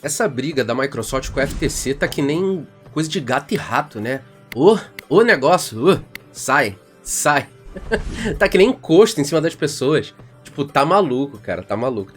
Essa briga da Microsoft com a FTC tá que nem coisa de gato e rato, né? O negócio, sai. Tá que nem encosto em cima das pessoas. Tipo, tá maluco, cara, tá maluco.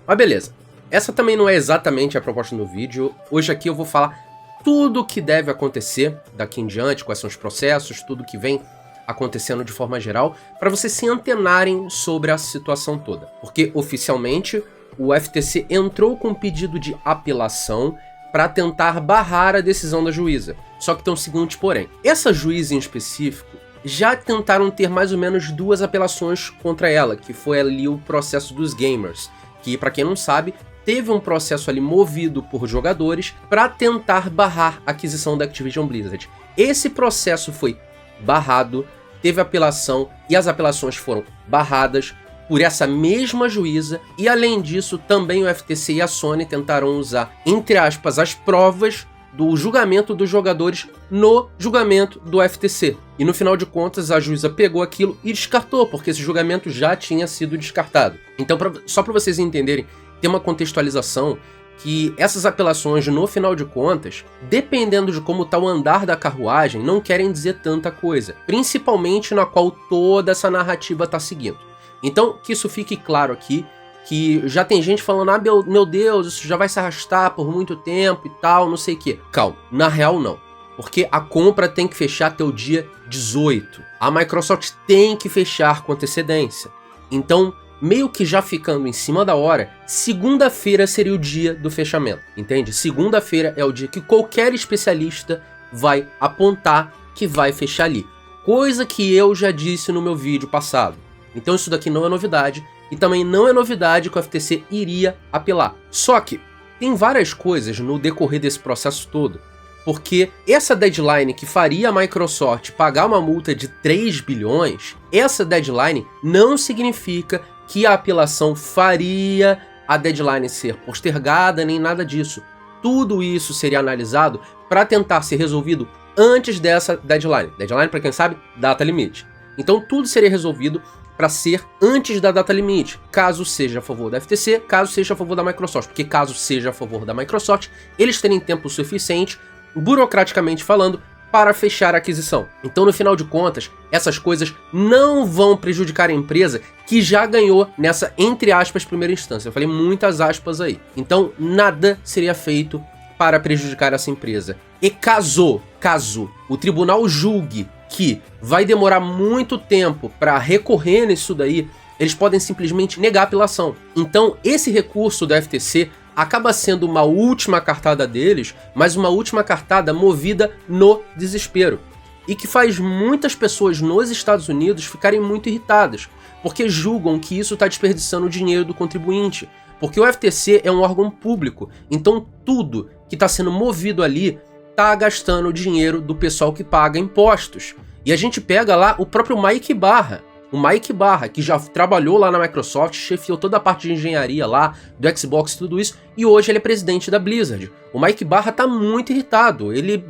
Mas beleza, essa também não é exatamente a proposta do vídeo. Hoje aqui eu vou falar tudo o que deve acontecer daqui em diante, quais são os processos, tudo que vem acontecendo de forma geral, para vocês se antenarem sobre a situação toda. Porque oficialmente o FTC entrou com um pedido de apelação para tentar barrar a decisão da juíza. Só que tem um seguinte porém. Essa juíza em específico já tentaram ter mais ou menos 2 apelações contra ela, que foi ali o processo dos gamers, que para quem não sabe, teve um processo ali movido por jogadores para tentar barrar a aquisição da Activision Blizzard. Esse processo foi barrado, teve apelação e as apelações foram barradas por essa mesma juíza, e além disso também o FTC e a Sony tentaram usar, entre aspas, as provas do julgamento dos jogadores no julgamento do FTC. E no final de contas a juíza pegou aquilo e descartou, porque esse julgamento já tinha sido descartado. Então só para vocês entenderem, tem uma contextualização que essas apelações, no final de contas, dependendo de como está o andar da carruagem, não querem dizer tanta coisa, principalmente na qual toda essa narrativa está seguindo. Então, que isso fique claro aqui, que já tem gente falando, meu Deus, isso já vai se arrastar por muito tempo e tal, não sei o quê. Calma, na real não, porque a compra tem que fechar até o dia 18. A Microsoft tem que fechar com antecedência. Então, meio que já ficando em cima da hora, segunda-feira seria o dia do fechamento, entende? Segunda-feira é o dia que qualquer especialista vai apontar que vai fechar ali. Coisa que eu já disse no meu vídeo passado. Então isso daqui não é novidade, e também não é novidade que o FTC iria apelar. Só que tem várias coisas no decorrer desse processo todo, porque essa deadline que faria a Microsoft pagar uma multa de 3 bilhões, essa deadline não significa que a apelação faria a deadline ser postergada, nem nada disso. Tudo isso seria analisado para tentar ser resolvido antes dessa deadline. Deadline, para quem sabe, data limite. Então tudo seria resolvido para ser antes da data limite, caso seja a favor da FTC, caso seja a favor da Microsoft, porque caso seja a favor da Microsoft, eles terem tempo suficiente, burocraticamente falando, para fechar a aquisição. Então, no final de contas, essas coisas não vão prejudicar a empresa que já ganhou nessa, entre aspas, primeira instância. Eu falei muitas aspas aí. Então, nada seria feito para prejudicar essa empresa. E caso o tribunal julgue que vai demorar muito tempo para recorrer nisso daí, eles podem simplesmente negar a apelação. Então, esse recurso do FTC acaba sendo uma última cartada deles, mas uma última cartada movida no desespero. E que faz muitas pessoas nos Estados Unidos ficarem muito irritadas, porque julgam que isso está desperdiçando o dinheiro do contribuinte. Porque o FTC é um órgão público, então tudo que está sendo movido ali tá gastando o dinheiro do pessoal que paga impostos. E a gente pega lá o próprio Mike Barra. O Mike Barra, que já trabalhou lá na Microsoft, chefiou toda a parte de engenharia lá, do Xbox e tudo isso, e hoje ele é presidente da Blizzard. O Mike Barra tá muito irritado, ele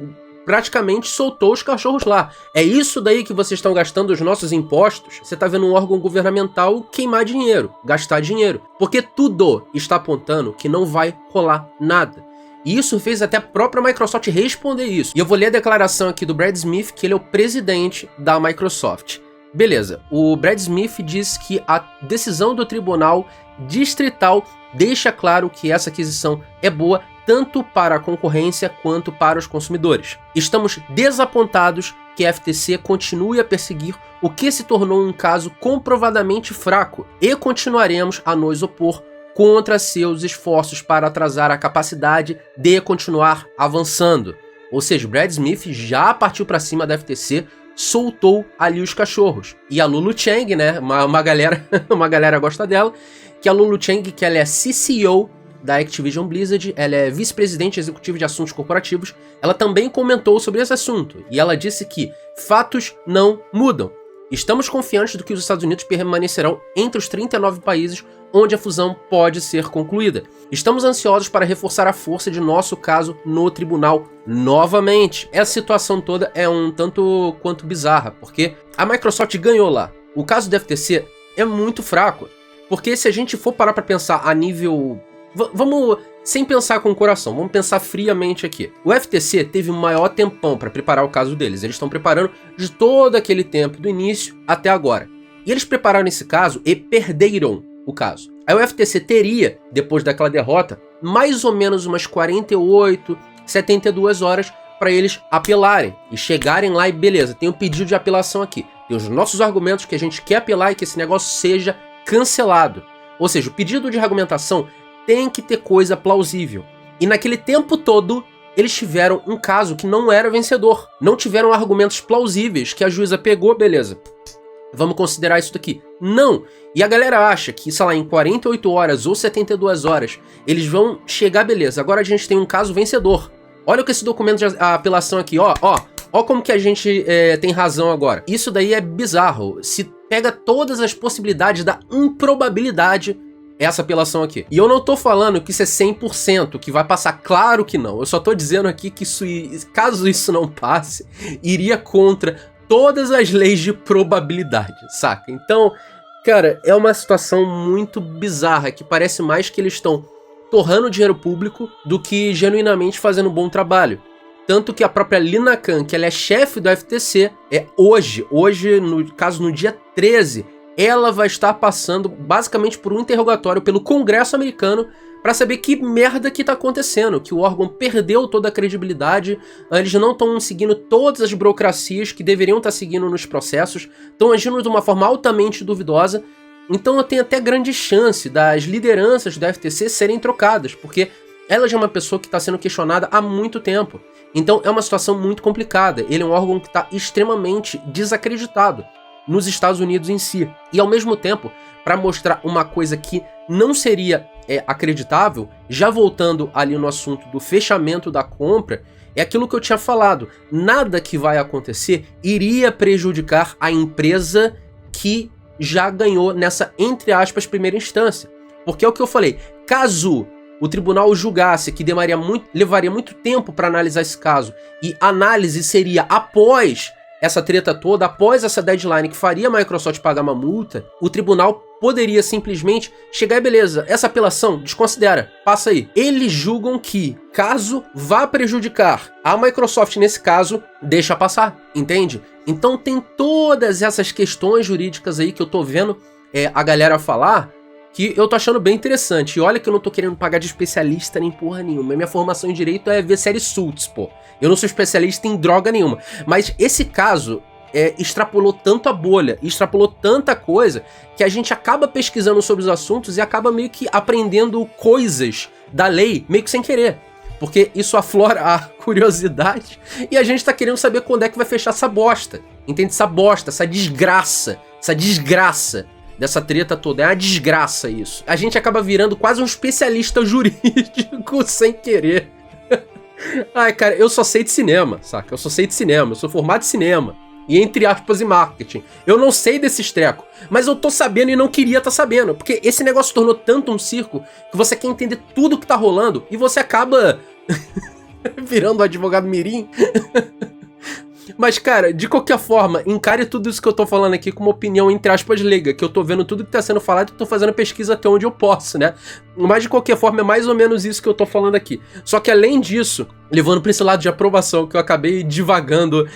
praticamente soltou os cachorros lá. É isso daí que vocês estão gastando os nossos impostos? Você tá vendo um órgão governamental queimar dinheiro, gastar dinheiro. Porque tudo está apontando que não vai rolar nada. E isso fez até a própria Microsoft responder isso. E eu vou ler a declaração aqui do Brad Smith, que ele é o presidente da Microsoft. Beleza, o Brad Smith diz que a decisão do Tribunal Distrital deixa claro que essa aquisição é boa tanto para a concorrência quanto para os consumidores. Estamos desapontados que a FTC continue a perseguir o que se tornou um caso comprovadamente fraco e continuaremos a nos opor contra seus esforços para atrasar a capacidade de continuar avançando. Ou seja, o Brad Smith já partiu para cima da FTC, soltou ali os cachorros. E a Lulu Chang, né, uma galera gosta dela, que a Lulu Chang, que ela é CCO da Activision Blizzard, ela é vice-presidente executiva de assuntos corporativos, ela também comentou sobre esse assunto, e ela disse que fatos não mudam. Estamos confiantes do que os Estados Unidos permanecerão entre os 39 países onde a fusão pode ser concluída. Estamos ansiosos para reforçar a força de nosso caso no tribunal novamente. Essa situação toda é um tanto quanto bizarra, porque a Microsoft ganhou lá. O caso do FTC é muito fraco, porque se a gente for parar para pensar a nível... Vamos sem pensar com o coração, vamos pensar friamente aqui. O FTC teve o maior tempão para preparar o caso deles. Eles estão preparando de todo aquele tempo, do início até agora. E eles prepararam esse caso e perderam o caso. Aí o FTC teria, depois daquela derrota, mais ou menos umas 48, 72 horas para eles apelarem e chegarem lá e beleza, tem um pedido de apelação aqui. Tem os nossos argumentos que a gente quer apelar e que esse negócio seja cancelado. Ou seja, o pedido de argumentação tem que ter coisa plausível. E naquele tempo todo, eles tiveram um caso que não era vencedor. Não tiveram argumentos plausíveis que a juíza pegou, beleza. Vamos considerar isso daqui. Não! E a galera acha que, sei lá, em 48 horas ou 72 horas, eles vão chegar, beleza, agora a gente tem um caso vencedor. Olha com esse documento de apelação aqui, ó como que a gente tem razão agora. Isso daí é bizarro. Se pega todas as possibilidades da improbabilidade essa apelação aqui. E eu não tô falando que isso é 100%, que vai passar, claro que não. Eu só tô dizendo aqui que isso, caso isso não passe, iria contra todas as leis de probabilidade, saca? Então, cara, é uma situação muito bizarra, que parece mais que eles estão torrando dinheiro público do que genuinamente fazendo um bom trabalho. Tanto que a própria Lina Khan, que ela é chefe do FTC, hoje, no caso no dia 13, ela vai estar passando basicamente por um interrogatório pelo Congresso americano para saber que merda que tá acontecendo, que o órgão perdeu toda a credibilidade, eles não estão seguindo todas as burocracias que deveriam estar seguindo nos processos, estão agindo de uma forma altamente duvidosa. Então eu tenho até grande chance das lideranças do FTC serem trocadas, porque ela já é uma pessoa que está sendo questionada há muito tempo. Então é uma situação muito complicada. Ele é um órgão que está extremamente desacreditado nos Estados Unidos em si. E ao mesmo tempo, para mostrar uma coisa que não seria acreditável, já voltando ali no assunto do fechamento da compra, é aquilo que eu tinha falado. Nada que vai acontecer iria prejudicar a empresa que já ganhou nessa, entre aspas, primeira instância. Porque é o que eu falei, caso o tribunal julgasse que levaria muito tempo para analisar esse caso, e a análise seria após essa treta toda, após essa deadline que faria a Microsoft pagar uma multa, o tribunal poderia simplesmente chegar e beleza, essa apelação desconsidera, passa aí. Eles julgam que, caso vá prejudicar a Microsoft nesse caso, deixa passar, entende? Então tem todas essas questões jurídicas aí que eu tô vendo a galera falar, que eu tô achando bem interessante. E olha que eu não tô querendo pagar de especialista nem porra nenhuma. Minha formação em direito é ver série Suits, pô. Eu não sou especialista em droga nenhuma. Mas esse caso extrapolou tanto a bolha, extrapolou tanta coisa, que a gente acaba pesquisando sobre os assuntos e acaba meio que aprendendo coisas da lei, meio que sem querer. Porque isso aflora a curiosidade e a gente tá querendo saber quando é que vai fechar essa bosta. Entende? Essa bosta, essa desgraça dessa treta toda. É uma desgraça isso. A gente acaba virando quase um especialista jurídico sem querer. Ai, cara, eu só sei de cinema, saca? Eu só sei de cinema, eu sou formado em cinema. E entre aspas em marketing. Eu não sei desses trecos, mas eu tô sabendo e não queria tá sabendo. Porque esse negócio tornou tanto um circo que você quer entender tudo que tá rolando e você acaba virando o advogado mirim. Mas, cara, de qualquer forma, encare tudo isso que eu tô falando aqui como opinião, entre aspas, leiga, que eu tô vendo tudo que tá sendo falado e tô fazendo pesquisa até onde eu posso, né? Mas, de qualquer forma, é mais ou menos isso que eu tô falando aqui. Só que, além disso, levando pra esse lado de aprovação, que eu acabei divagando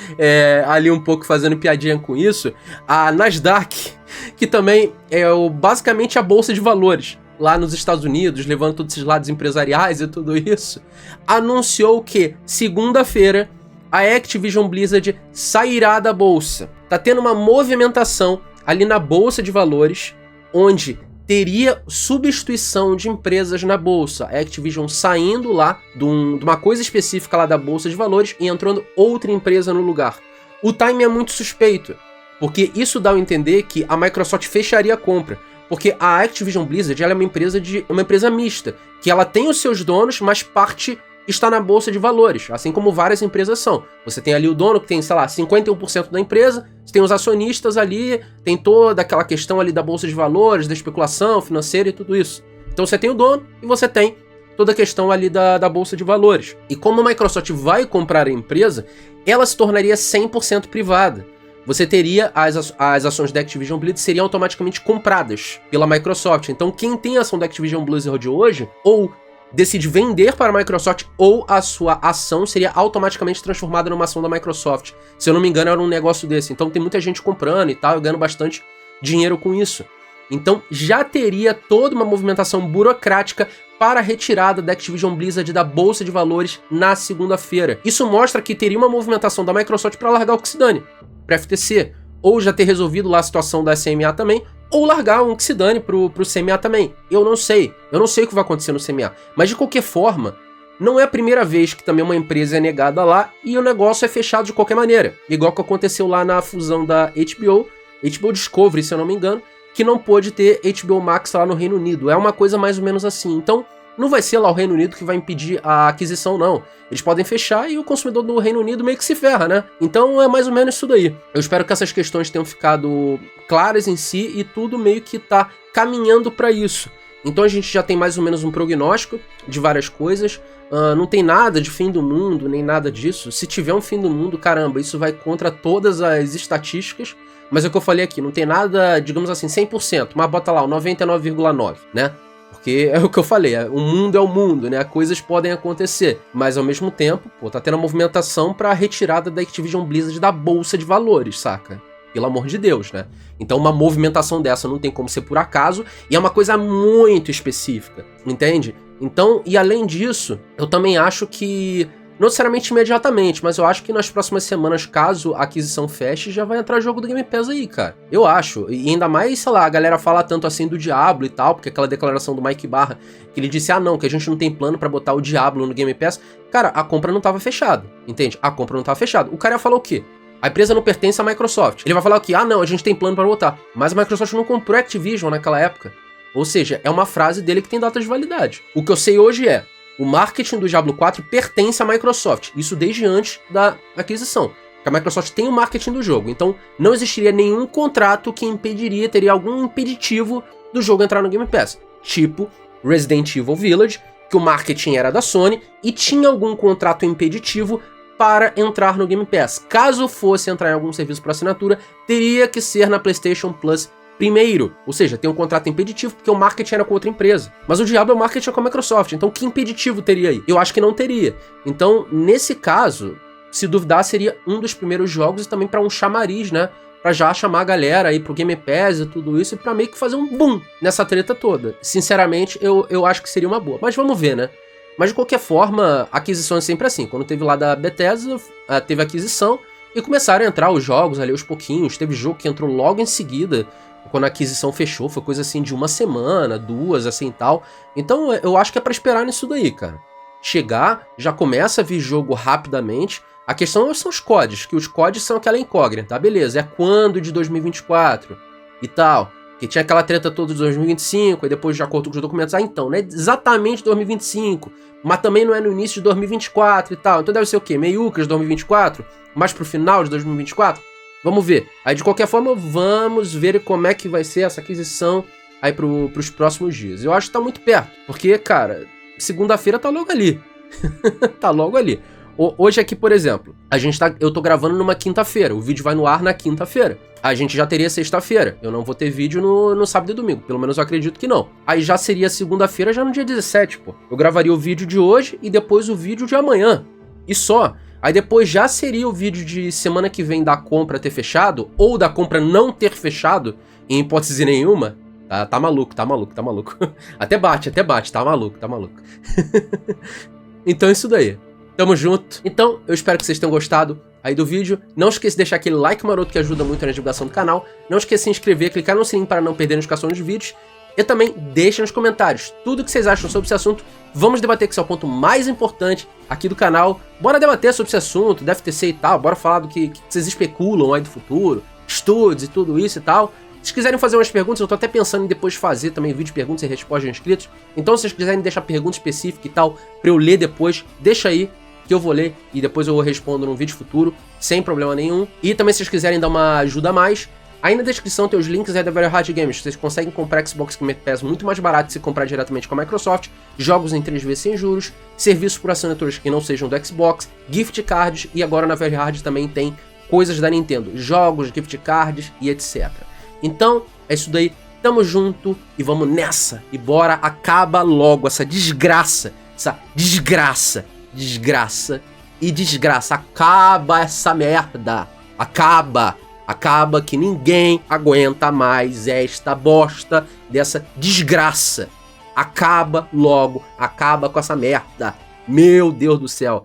ali um pouco, fazendo piadinha com isso, a Nasdaq, que também é basicamente a bolsa de valores lá nos Estados Unidos, levando todos esses lados empresariais e tudo isso, anunciou que, segunda-feira, a Activision Blizzard sairá da bolsa. Tá tendo uma movimentação ali na bolsa de valores, onde teria substituição de empresas na bolsa. A Activision saindo lá de uma coisa específica lá da bolsa de valores e entrando outra empresa no lugar. O timing é muito suspeito, porque isso dá a entender que a Microsoft fecharia a compra. Porque a Activision Blizzard ela é uma empresa mista, que ela tem os seus donos, mas parte está na bolsa de valores, assim como várias empresas são. Você tem ali o dono que tem, sei lá, 51% da empresa, você tem os acionistas ali, tem toda aquela questão ali da bolsa de valores, da especulação financeira e tudo isso. Então você tem o dono e você tem toda a questão ali da bolsa de valores. E como a Microsoft vai comprar a empresa, ela se tornaria 100% privada. Você teria as ações da Activision Blizzard seriam automaticamente compradas pela Microsoft. Então quem tem a ação da Activision Blizzard hoje, ou decide vender para a Microsoft, ou a sua ação seria automaticamente transformada numa ação da Microsoft. Se eu não me engano, era um negócio desse. Então tem muita gente comprando e tal, ganhando bastante dinheiro com isso. Então já teria toda uma movimentação burocrática para a retirada da Activision Blizzard da Bolsa de Valores na segunda-feira. Isso mostra que teria uma movimentação da Microsoft para largar o que se dane, para FTC, ou já ter resolvido lá a situação da CMA também, ou largar um que se dane pro CMA também. Eu não sei o que vai acontecer no CMA, mas de qualquer forma, não é a primeira vez que também uma empresa é negada lá e o negócio é fechado de qualquer maneira. Igual que aconteceu lá na fusão da HBO Discovery, se eu não me engano, que não pôde ter HBO Max lá no Reino Unido. É uma coisa mais ou menos assim. Então, não vai ser lá o Reino Unido que vai impedir a aquisição, não. Eles podem fechar e o consumidor do Reino Unido meio que se ferra, né? Então é mais ou menos isso daí. Eu espero que essas questões tenham ficado claras em si e tudo meio que tá caminhando para isso. Então a gente já tem mais ou menos um prognóstico de várias coisas. Não tem nada de fim do mundo, nem nada disso. Se tiver um fim do mundo, caramba, isso vai contra todas as estatísticas. Mas é o que eu falei aqui, não tem nada, digamos assim, 100%, mas bota lá o 99,9%, né? Porque é o que eu falei, o mundo é o mundo, né? Coisas podem acontecer, mas ao mesmo tempo, pô, tá tendo a movimentação pra retirada da Activision Blizzard da Bolsa de Valores, saca? Pelo amor de Deus, né? Então uma movimentação dessa não tem como ser por acaso, e é uma coisa muito específica, entende? Então, e além disso, eu também acho que, não necessariamente imediatamente, mas eu acho que nas próximas semanas, caso a aquisição feche, já vai entrar jogo do Game Pass aí, cara. Eu acho. E ainda mais, sei lá, a galera fala tanto assim do Diablo e tal, porque aquela declaração do Mike Barra, que ele disse, não, que a gente não tem plano pra botar o Diablo no Game Pass. Cara, a compra não tava fechada, entende? A compra não tava fechada. O cara ia falar o quê? A empresa não pertence à Microsoft. Ele vai falar o quê? Não, a gente tem plano pra botar. Mas a Microsoft não comprou a Activision naquela época. Ou seja, é uma frase dele que tem data de validade. O que eu sei hoje é, o marketing do Diablo 4 pertence à Microsoft, isso desde antes da aquisição. Porque a Microsoft tem o marketing do jogo, então não existiria nenhum contrato que impediria, teria algum impeditivo do jogo entrar no Game Pass. Tipo Resident Evil Village, que o marketing era da Sony e tinha algum contrato impeditivo para entrar no Game Pass. Caso fosse entrar em algum serviço por assinatura, teria que ser na PlayStation Plus primeiro, ou seja, tem um contrato impeditivo porque o marketing era com outra empresa. Mas o Diablo é o marketing com a Microsoft, então que impeditivo teria aí? Eu acho que não teria. Então, nesse caso, se duvidar, seria um dos primeiros jogos e também para um chamariz, né? Pra já chamar a galera aí pro Game Pass e tudo isso e pra meio que fazer um boom nessa treta toda. Sinceramente, eu acho que seria uma boa. Mas vamos ver, né? Mas de qualquer forma, a aquisição é sempre assim. Quando teve lá da Bethesda, teve aquisição e começaram a entrar os jogos ali aos pouquinhos. Teve jogo que entrou logo em seguida, quando a aquisição fechou, foi coisa assim de uma semana, 2, assim e tal. Então eu acho que é pra esperar nisso daí, cara. Chegar, já começa a vir jogo rapidamente. A questão são os CODs, que os CODs são aquela incógnita, tá? Beleza, é quando de 2024 e tal. Que tinha aquela treta toda de 2025, e depois de acordo com os documentos, então, não é exatamente 2025, mas também não é no início de 2024 e tal. Então deve ser o quê? Meiucas de 2024? Mais pro final de 2024? Vamos ver. Aí, de qualquer forma, vamos ver como é que vai ser essa aquisição aí pros próximos dias. Eu acho que tá muito perto, porque, cara, segunda-feira tá logo ali. Tá logo ali. Hoje aqui, por exemplo, eu tô gravando numa quinta-feira, o vídeo vai no ar na quinta-feira. A gente já teria sexta-feira, eu não vou ter vídeo no sábado e domingo, pelo menos eu acredito que não. Aí já seria segunda-feira, já no dia 17, pô. Eu gravaria o vídeo de hoje e depois o vídeo de amanhã. E só. Aí depois já seria o vídeo de semana que vem da compra ter fechado, ou da compra não ter fechado, em hipótese nenhuma. Tá maluco. Até bate, tá maluco. Então é isso daí. Tamo junto. Então, eu espero que vocês tenham gostado aí do vídeo. Não esqueça de deixar aquele like maroto que ajuda muito na divulgação do canal. Não esqueça de se inscrever, clicar no sininho para não perder a notificação dos vídeos. E também deixa nos comentários tudo o que vocês acham sobre esse assunto. Vamos debater, que esse é o ponto mais importante aqui do canal. Bora debater sobre esse assunto, da FTC e tal. Bora falar do que vocês especulam aí do futuro, estudos e tudo isso e tal. Se quiserem fazer umas perguntas, eu tô até pensando em depois fazer também vídeo de perguntas e respostas de inscritos. Então, se vocês quiserem deixar pergunta específica e tal, pra eu ler depois, deixa aí, que eu vou ler e depois eu respondo num vídeo futuro, sem problema nenhum. E também, se vocês quiserem dar uma ajuda a mais, aí na descrição tem os links aí da Very Hard Games. Vocês conseguem comprar Xbox Game Pass muito mais barato se comprar diretamente com a Microsoft, jogos em 3 vezes sem juros, serviços por assinaturas que não sejam do Xbox, gift cards, e agora na Very Hard também tem coisas da Nintendo, jogos, gift cards e etc. Então, é isso daí, tamo junto e vamos nessa. E bora, acaba logo essa desgraça Essa desgraça. Desgraça e desgraça. Acaba essa merda. Acaba. Acaba que ninguém aguenta mais esta bosta dessa desgraça. Acaba logo. Acaba com essa merda. Meu Deus do céu.